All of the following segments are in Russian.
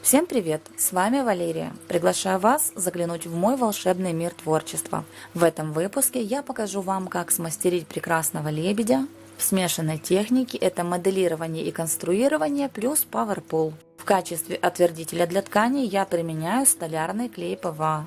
Всем привет! С вами Валерия. Приглашаю вас заглянуть в мой волшебный мир творчества. В этом выпуске я покажу вам, как смастерить прекрасного лебедя в смешанной технике. Это моделирование и конструирование плюс PowerPool. В качестве отвердителя для ткани я применяю столярный клей ПВА.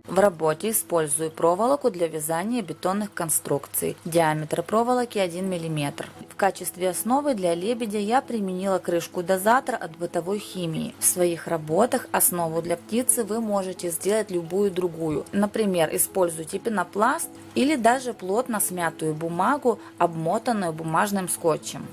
В работе использую проволоку для вязания бетонных конструкций. Диаметр проволоки 1 мм. В качестве основы для лебедя я применила крышку-дозатор от бытовой химии. В своих работах основу для птицы вы можете сделать любую другую. Например, используйте пенопласт или даже плотно смятую бумагу, обмотанную бумажным скотчем.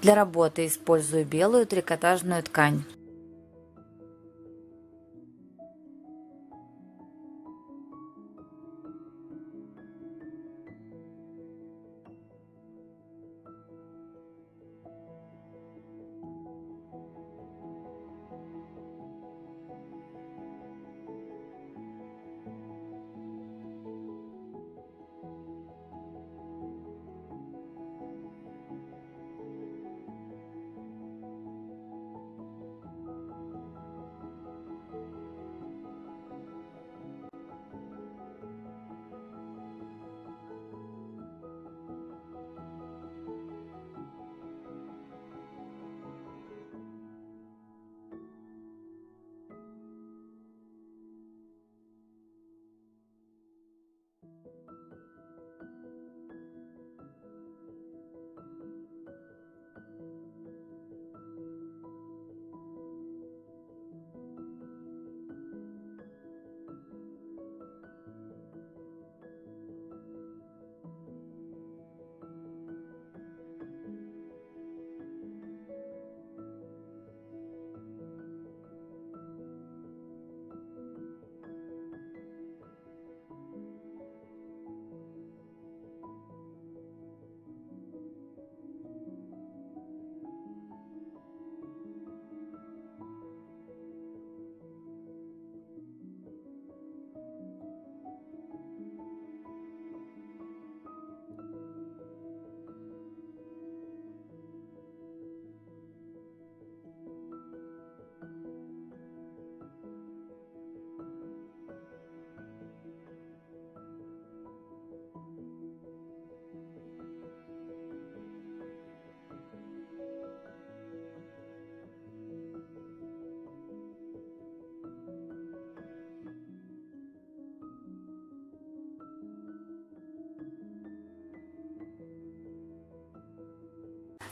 Для работы использую белую трикотажную ткань.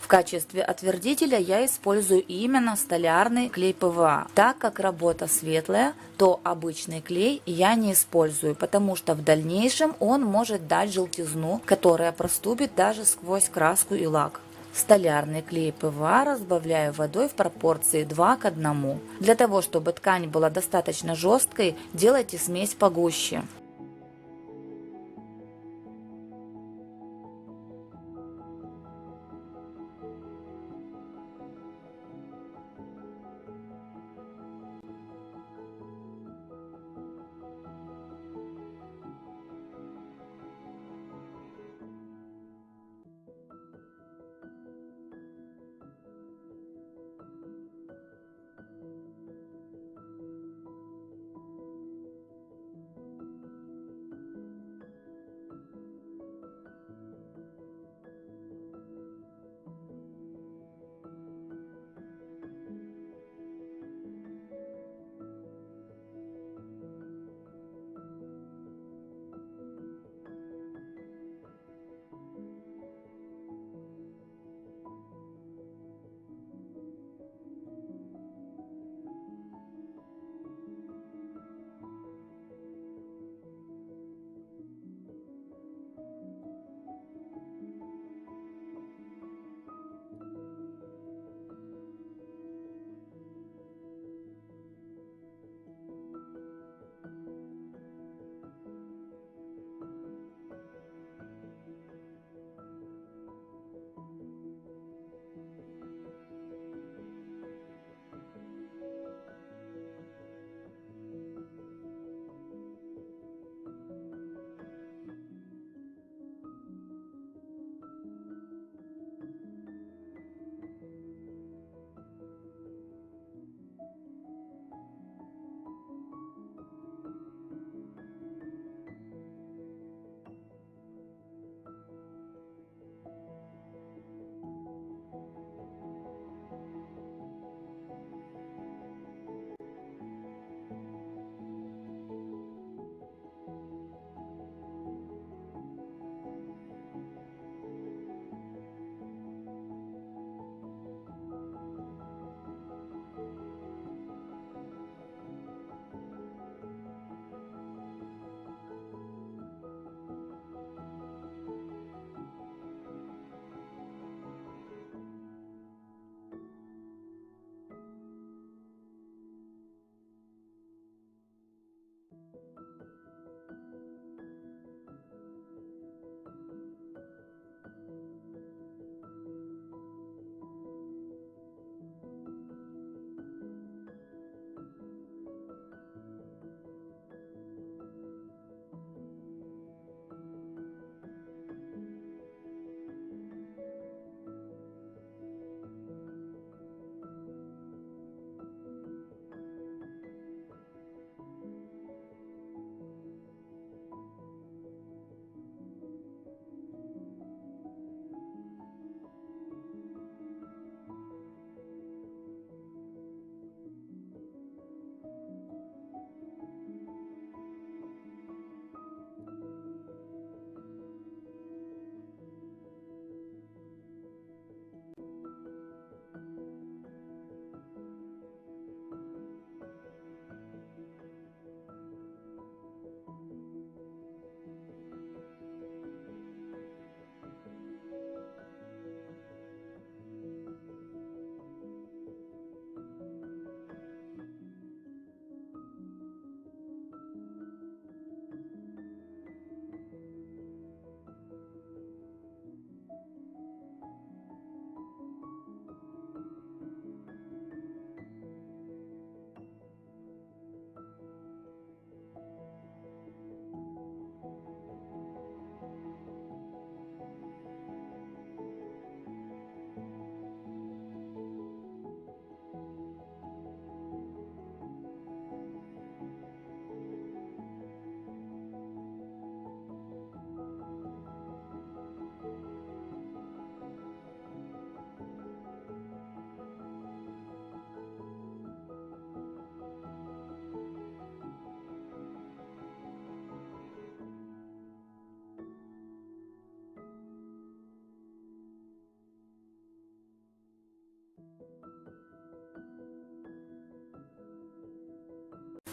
В качестве отвердителя я использую именно столярный клей ПВА. Так как работа светлая, то обычный клей я не использую, потому что в дальнейшем он может дать желтизну, которая проступит даже сквозь краску и лак. Столярный клей ПВА разбавляю водой в пропорции 2 к 1. Для того, чтобы ткань была достаточно жесткой, делайте смесь погуще.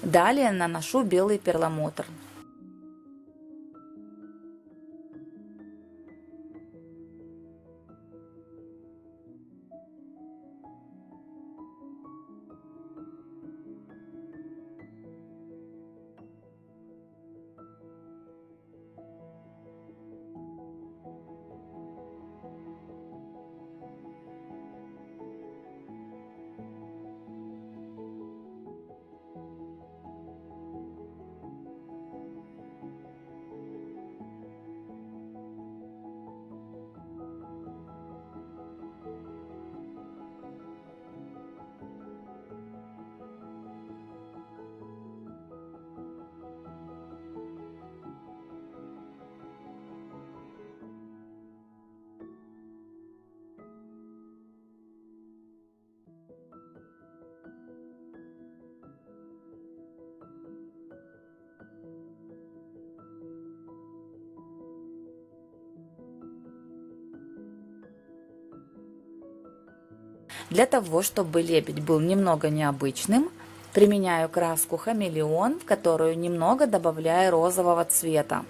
Далее наношу белый перламутр. Для того, чтобы лебедь был немного необычным, применяю краску хамелеон, в которую немного добавляю розового цвета.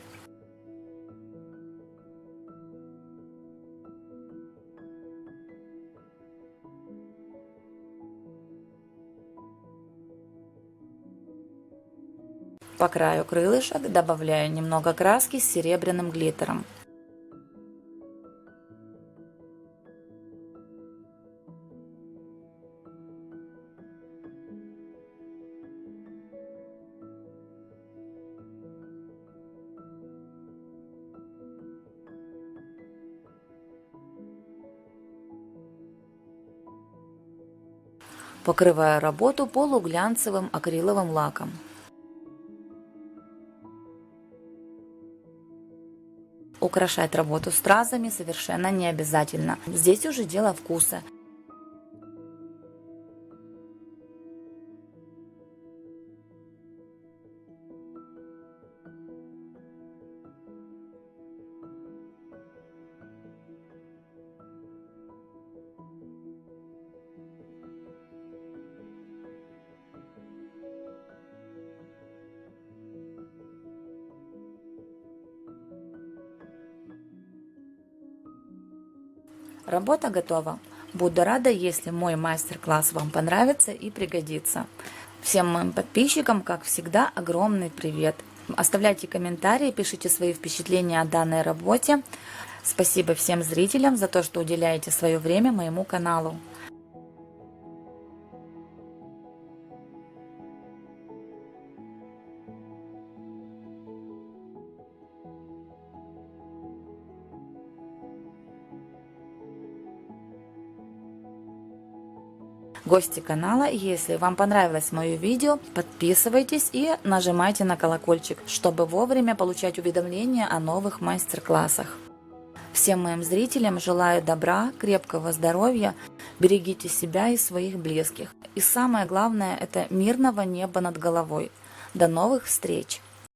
По краю крылышек добавляю немного краски с серебряным глиттером. Покрываю работу полуглянцевым акриловым лаком. Украшать работу стразами совершенно не обязательно. Здесь уже дело вкуса. Работа готова. Буду рада, если мой мастер-класс вам понравится и пригодится. Всем моим подписчикам, как всегда, огромный привет. Оставляйте комментарии, пишите свои впечатления о данной работе. Спасибо всем зрителям за то, что уделяете свое время моему каналу. Гости канала, если вам понравилось мое видео, подписывайтесь и нажимайте на колокольчик, чтобы вовремя получать уведомления о новых мастер-классах. Всем моим зрителям желаю добра, крепкого здоровья, берегите себя и своих близких. И самое главное, это мирного неба над головой. До новых встреч!